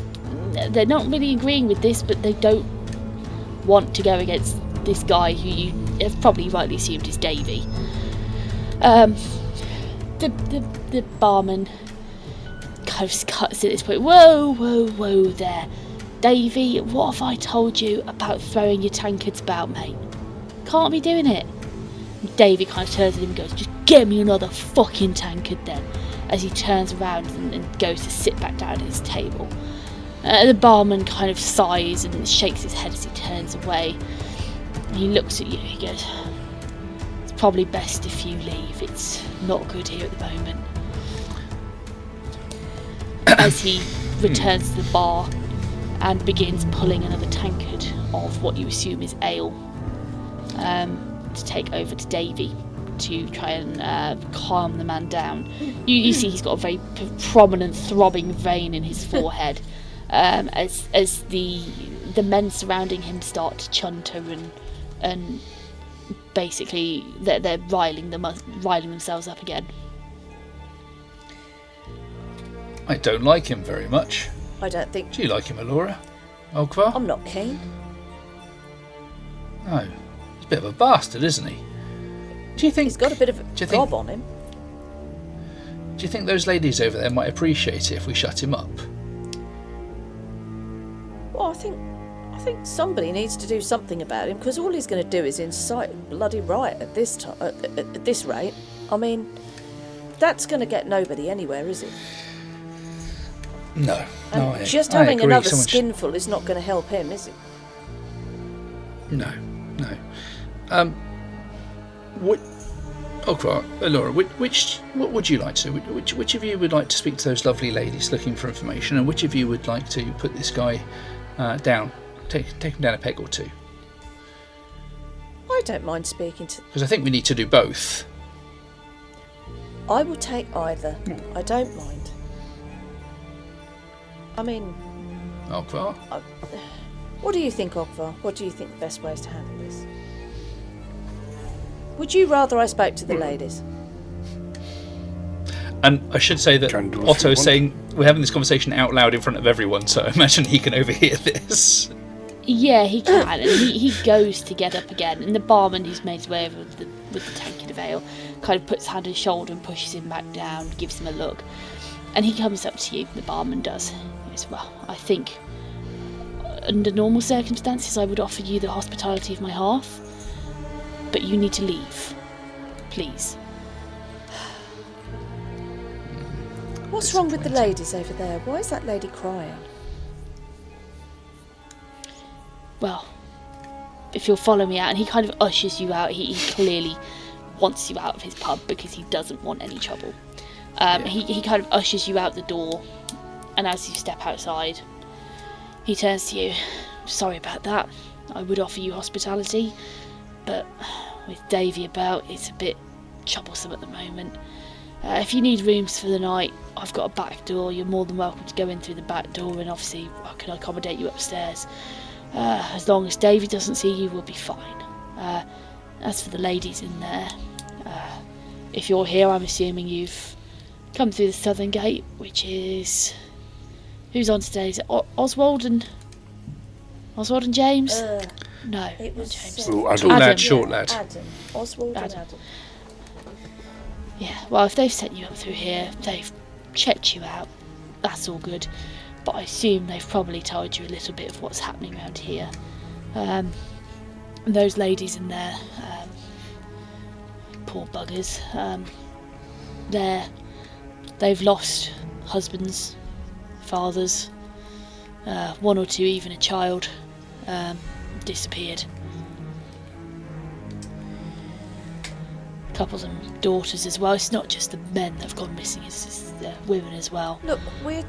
[SPEAKER 1] they're not really agreeing with this, but they don't want to go against this guy who you have probably rightly assumed is Davy. The barman kind of cuts at this point. Whoa there. Davy, what have I told you about throwing your tankards about, mate? Can't be doing it. Davy kind of turns at him and goes, just get me another fucking tankard then, as he turns around and goes to sit back down at his table. The barman kind of sighs and shakes his head as he turns away. He looks at you, he goes, it's probably best if you leave, it's not good here at the moment. As he returns to the bar and begins pulling another tankard of what you assume is ale, to take over to Davy to try and calm the man down. You see he's got a very prominent throbbing vein in his forehead, as the men surrounding him start to chunter and basically they're riling themselves up again.
[SPEAKER 5] I don't like him very much.
[SPEAKER 2] I don't think...
[SPEAKER 5] Do you like him, Elora? Ogvar?
[SPEAKER 2] I'm not keen.
[SPEAKER 5] No. He's a bit of a bastard, isn't he? Do you think...
[SPEAKER 2] He's got a bit of a gob on him.
[SPEAKER 5] Do you think those ladies over there might appreciate it if we shut him up?
[SPEAKER 2] Well, I think somebody needs to do something about him, because all he's going to do is incite a bloody riot at this rate. I mean, that's going to get nobody anywhere, is it?
[SPEAKER 5] No.
[SPEAKER 2] And
[SPEAKER 5] I
[SPEAKER 2] just
[SPEAKER 5] I
[SPEAKER 2] having
[SPEAKER 5] agree.
[SPEAKER 2] another
[SPEAKER 5] Someone
[SPEAKER 2] skinful is not going to help him, is it?
[SPEAKER 5] No. What? Ogvar, Elora, what would you like to do? Which of you would like to speak to those lovely ladies looking for information, and which of you would like to put this guy down, take him down a peg or two?
[SPEAKER 2] I don't mind speaking to...
[SPEAKER 5] Because I think we need to do both.
[SPEAKER 2] I will take either. I don't mind. I mean...
[SPEAKER 5] Ogvar?
[SPEAKER 2] What do you think, Ogvar? What do you think the best way is to handle this? Would you rather I spoke to the ladies?
[SPEAKER 5] And I should say that
[SPEAKER 3] Can do if
[SPEAKER 5] Otto
[SPEAKER 3] you
[SPEAKER 5] is
[SPEAKER 3] want.
[SPEAKER 5] saying we're having this conversation out loud in front of everyone, so I imagine he can overhear this.
[SPEAKER 1] Yeah, he can, and he goes to get up again, and the barman who's made his way over with the tankard of ale kind of puts his hand on his shoulder and pushes him back down, gives him a look, and he comes up to you, the barman does. He goes, well, I think under normal circumstances I would offer you the hospitality of my hearth, but you need to leave, please.
[SPEAKER 2] What's wrong with the ladies over there? Why is that lady crying?
[SPEAKER 1] Well, if you'll follow me out, and he kind of ushers you out. He clearly wants you out of his pub because he doesn't want any trouble. He kind of ushers you out the door, and as you step outside, he turns to you. Sorry about that. I would offer you hospitality, but with Davy about, it's a bit troublesome at the moment. If you need rooms for the night, I've got a back door. You're more than welcome to go in through the back door, and obviously I can accommodate you upstairs. As long as Davy doesn't see you, we'll be fine. As for the ladies in there, if you're here, I'm assuming you've come through the southern gate, which is... Who's on today? Is it Oswald and James? No,
[SPEAKER 2] It was
[SPEAKER 1] James.
[SPEAKER 3] Oh, Adam.
[SPEAKER 5] Tall lad,
[SPEAKER 1] Adam.
[SPEAKER 5] short lad.
[SPEAKER 2] Adam. Oswald and
[SPEAKER 1] Adam.
[SPEAKER 2] Adam.
[SPEAKER 1] Yeah, well, if they've sent you up through here, they've checked you out. That's all good. But I assume they've probably told you a little bit of what's happening around here. And those ladies in there, poor buggers, they've lost husbands, fathers, one or two even a child, disappeared. Couple of them daughters as well. It's not just the men that have gone missing, it's the women as well.
[SPEAKER 2] Look, we're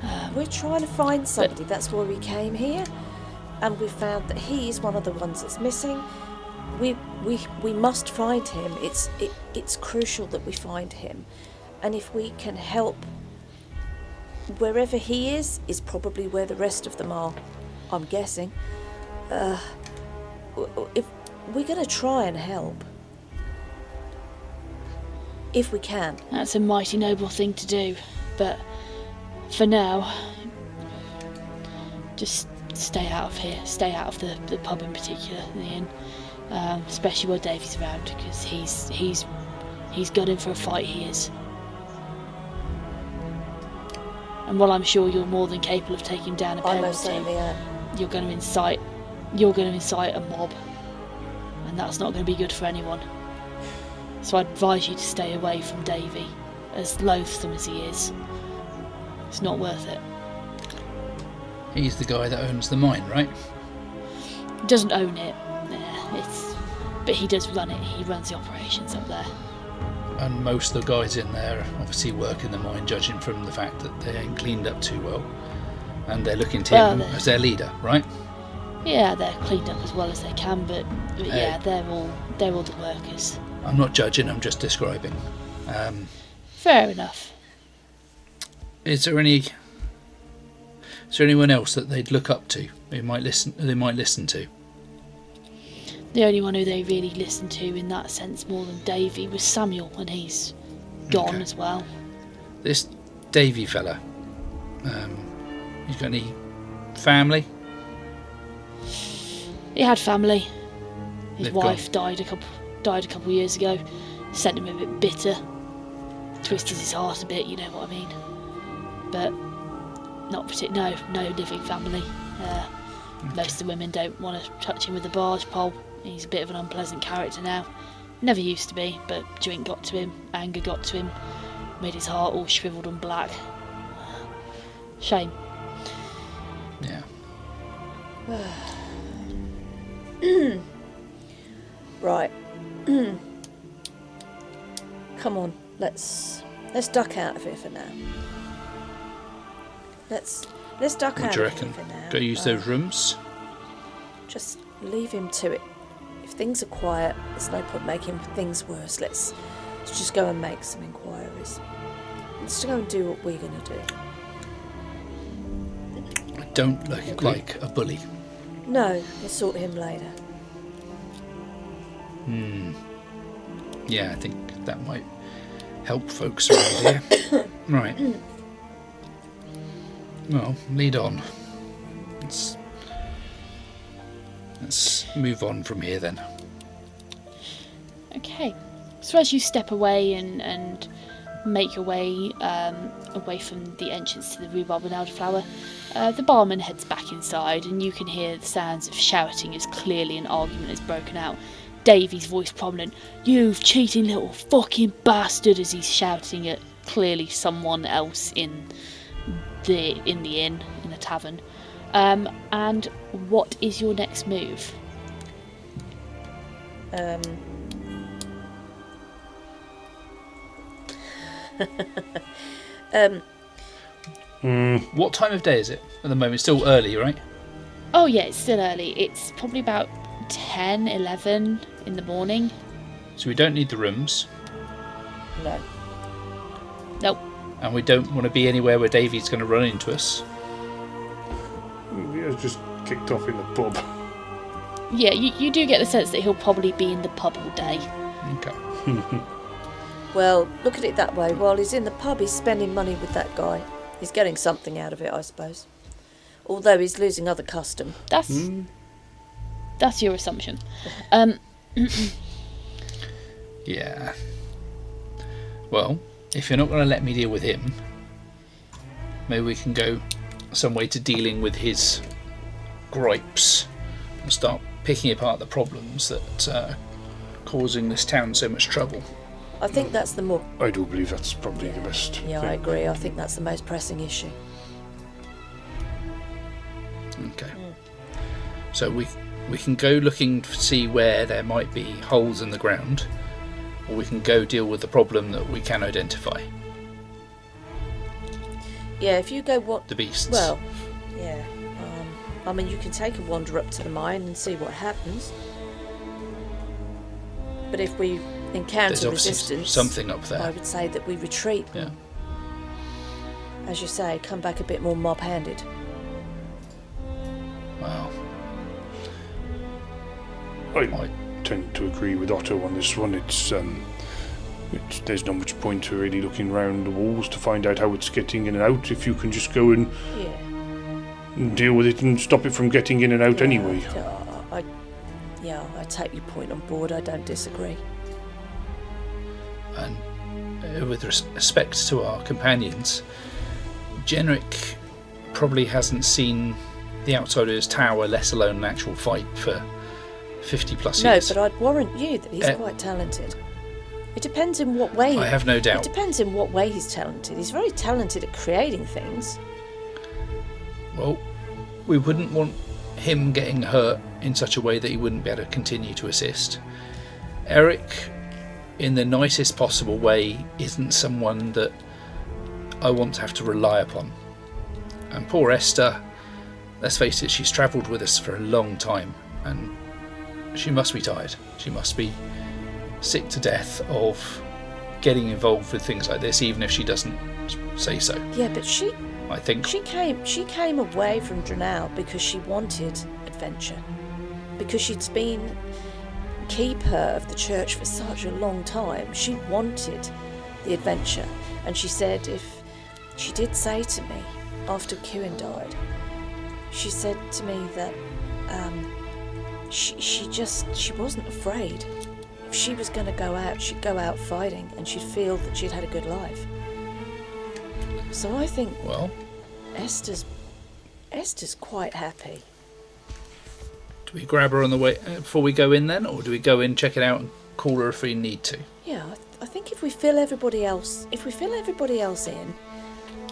[SPEAKER 2] trying to find somebody. That's why we came here, and we found that he is one of the ones that's missing. We must find him. It's crucial that we find him, and if we can help, wherever he is probably where the rest of them are. I'm guessing. If we're going to try and help. If we can.
[SPEAKER 1] That's a mighty noble thing to do, but for now, just stay out of here. Stay out of the pub in particular, the inn, especially while Davy's around, because he's gunning for a fight. He is, and while I'm sure you're more than capable of taking down a
[SPEAKER 2] I
[SPEAKER 1] pair or
[SPEAKER 2] most
[SPEAKER 1] two,
[SPEAKER 2] certainly am.
[SPEAKER 1] you're going to incite a mob, and that's not going to be good for anyone. So I'd advise you to stay away from Davy, as loathsome as he is. It's not worth it.
[SPEAKER 5] He's the guy that owns the mine, right?
[SPEAKER 1] He doesn't own it, but he does run it. He runs the operations up there.
[SPEAKER 5] And most of the guys in there obviously work in the mine, judging from the fact that they ain't cleaned up too well. And they're looking to him as their leader, right?
[SPEAKER 1] Yeah, they're cleaned up as well as they can, but yeah,
[SPEAKER 5] Hey.
[SPEAKER 1] they're all the workers.
[SPEAKER 5] I'm not judging, I'm just describing.
[SPEAKER 1] Fair enough.
[SPEAKER 5] Is there anyone else that they'd look up to? They might listen to?
[SPEAKER 1] The only one who they really listened to in that sense more than Davy was Samuel, and he's gone
[SPEAKER 5] Okay.
[SPEAKER 1] as well.
[SPEAKER 5] This Davy fella, he's got any family?
[SPEAKER 1] He had family. His
[SPEAKER 5] They've
[SPEAKER 1] wife died a couple of years ago. Sent him a bit bitter. Twisted his heart a bit, you know what I mean. But not particular. No living family. Most of the women don't want to touch him with a barge pole. He's a bit of an unpleasant character now. Never used to be, but drink got to him, anger got to him. made his heart all shriveled and black. Shame.
[SPEAKER 5] Yeah.
[SPEAKER 2] Right. Come on, let's duck out of here for now. Let's duck
[SPEAKER 5] What
[SPEAKER 2] out
[SPEAKER 5] do you
[SPEAKER 2] of here
[SPEAKER 5] reckon?
[SPEAKER 2] for now.
[SPEAKER 5] Go use those rooms?
[SPEAKER 2] Just leave him to it. If things are quiet, there's no point making things worse. Let's just go and make some inquiries. Let's go and do what we're going to do.
[SPEAKER 5] I don't look like a bully.
[SPEAKER 2] No, we'll sort him later.
[SPEAKER 5] Yeah, I think that might help folks around here. Right. Well, lead on. Let's move on from here then.
[SPEAKER 1] Okay. So as you step away and make your way away from the entrance to the rhubarb and elderflower, the barman heads back inside, and you can hear the sounds of shouting as clearly an argument has broken out. Davy's voice prominent. "You cheating little fucking bastard!" as he's shouting at clearly someone else in the inn, in the tavern. And what is your next move?
[SPEAKER 5] What time of day is it at the moment? It's still early, right?
[SPEAKER 1] Oh yeah, it's still early. It's probably about 10, 11 in the morning.
[SPEAKER 5] So we don't need the rooms,
[SPEAKER 2] No.
[SPEAKER 1] Nope.
[SPEAKER 5] and we don't want to be anywhere where Davy's going to run into us.
[SPEAKER 3] He has just kicked off in the pub.
[SPEAKER 1] Yeah, you do get the sense that he'll probably be in the pub all day.
[SPEAKER 5] Okay.
[SPEAKER 2] Well, look at it that way. While he's in the pub, he's spending money with that guy. He's getting something out of it, I suppose. Although he's losing other custom.
[SPEAKER 1] That's your assumption.
[SPEAKER 5] Yeah. Well, if you're not going to let me deal with him, maybe we can go some way to dealing with his gripes and start picking apart the problems that are causing this town so much trouble.
[SPEAKER 2] I think that's the more...
[SPEAKER 3] I do believe that's probably the best
[SPEAKER 2] Yeah,
[SPEAKER 3] thing.
[SPEAKER 2] I agree. I think that's the most pressing issue.
[SPEAKER 5] Okay. So we can go looking to see where there might be holes in the ground, or we can go deal with the problem that we can identify.
[SPEAKER 2] Yeah, if you go what...
[SPEAKER 5] The beasts.
[SPEAKER 2] Well, yeah. I mean, you can take a wander up to the mine and see what happens. But if we encounter
[SPEAKER 5] There's obviously
[SPEAKER 2] resistance,
[SPEAKER 5] something up there.
[SPEAKER 2] I would say that we retreat.
[SPEAKER 5] Yeah.
[SPEAKER 2] As you say, come back a bit more mob-handed.
[SPEAKER 5] Wow.
[SPEAKER 3] I tend to agree with Otto on this one. There's not much point to really looking round the walls to find out how it's getting in and out. If you can just go and deal with it and stop it from getting in and out anyway.
[SPEAKER 2] I take your point on board. I don't disagree.
[SPEAKER 5] And with respect to our companions, Genric probably hasn't seen the outside of his tower, let alone an actual fight, for 50 plus years.
[SPEAKER 2] No, but I'd warrant you that he's quite talented. It depends in what way.
[SPEAKER 5] I have no doubt.
[SPEAKER 2] It depends in what way he's talented. He's very talented at creating things.
[SPEAKER 5] Well, we wouldn't want him getting hurt in such a way that he wouldn't be able to continue to assist. Eric, in the nicest possible way, isn't someone that I want to have to rely upon. And poor Esther, let's face it, she's travelled with us for a long time, and she must be tired. She must be sick to death of getting involved with things like this, even if she doesn't say so.
[SPEAKER 2] Yeah, but she came away from Dranau because she wanted adventure, because she'd been keeper of the church for such a long time. She wanted the adventure, and she said, if she did say to me after Kieran died, she said to me that she wasn't afraid. If she was going to go out, she'd go out fighting, and she'd feel that she'd had a good life. So I think,
[SPEAKER 5] well,
[SPEAKER 2] Esther's quite happy.
[SPEAKER 5] Do we grab her on the way before we go in then, or do we go in, check it out, and call her if we need to?
[SPEAKER 2] Yeah, I think think if we fill everybody else in,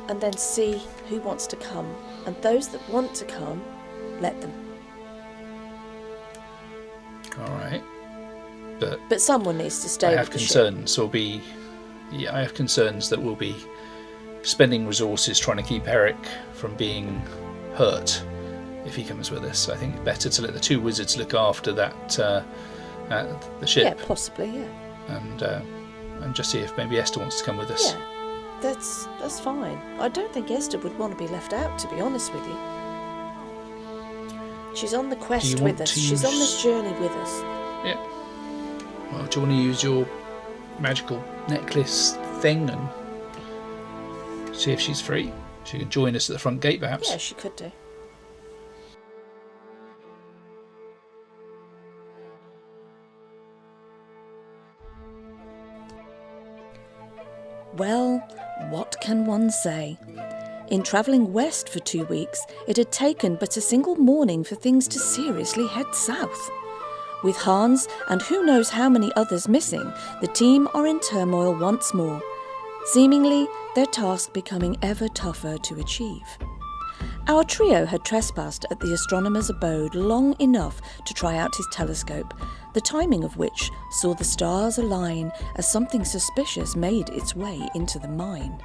[SPEAKER 2] and then see who wants to come, and those that want to come, let them.
[SPEAKER 5] All right.
[SPEAKER 2] But someone needs to stay.
[SPEAKER 5] I have concerns. I have concerns that we'll be spending resources trying to keep Eric from being hurt if he comes with us. I think it's better to let the two wizards look after that the ship.
[SPEAKER 2] Yeah, possibly. Yeah.
[SPEAKER 5] And just see if maybe Esther wants to come with us.
[SPEAKER 2] Yeah, that's fine. I don't think Esther would want to be left out, to be honest with you. She's on the quest with us. She's on this journey with us.
[SPEAKER 5] Yeah. Well, do you want to use your magical necklace thing and see if she's free? She can join us at the front gate, perhaps.
[SPEAKER 2] Yeah, she could do. Well, what can one say? In travelling west for 2 weeks, it had taken but a single morning for things to seriously head south. With Hans and who knows how many others missing, the team are in turmoil once more, seemingly their task becoming ever tougher to achieve. Our trio had trespassed at the astronomer's abode long enough to try out his telescope, the timing of which saw the stars align as something suspicious made its way into the mine.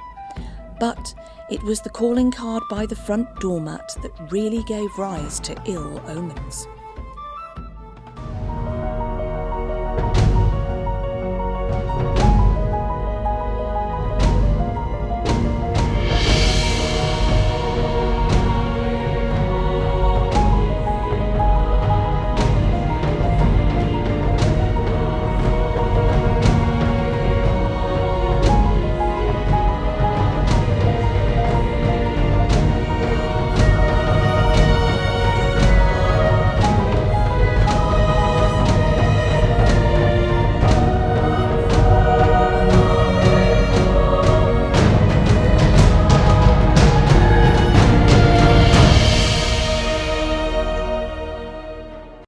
[SPEAKER 2] But it was the calling card by the front doormat that really gave rise to ill omens.